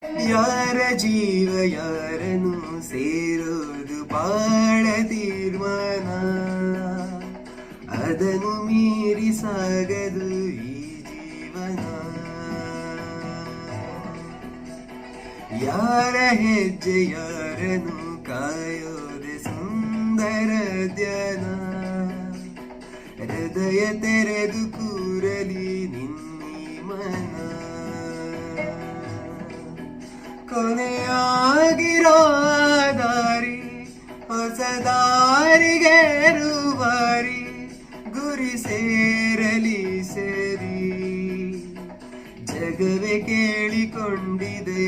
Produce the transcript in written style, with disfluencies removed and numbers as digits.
ಯಾರ ಜೀವ ಯಾರನ್ನು ಸೇರೋದು ಬಾಳ ತೀರ್ಮಾನ, ಅದನ್ನು ಮೀರಿ ಸಾಗದು ಈ ಜೀವನ. ಯಾರ ಹೆಜ್ಜೆ ಯಾರನ್ನು ಕಾಯೋದೆ ಸುಂದರ ಧ್ಯಾನ, ಹೃದಯ ತೆರೆದು ಕೂರಲಿ ನಿನ್ನಿ ಮನ. ಕೊನೆಯಾಗಿರೋ ದಾರಿ ಹೊಸ ದಾರಿಗೇರುವಾರಿ, ಗುರಿ ಸೇರಲಿ ಸೇರಿ ಜಗವೇ ಕೇಳಿಕೊಂಡಿದೆ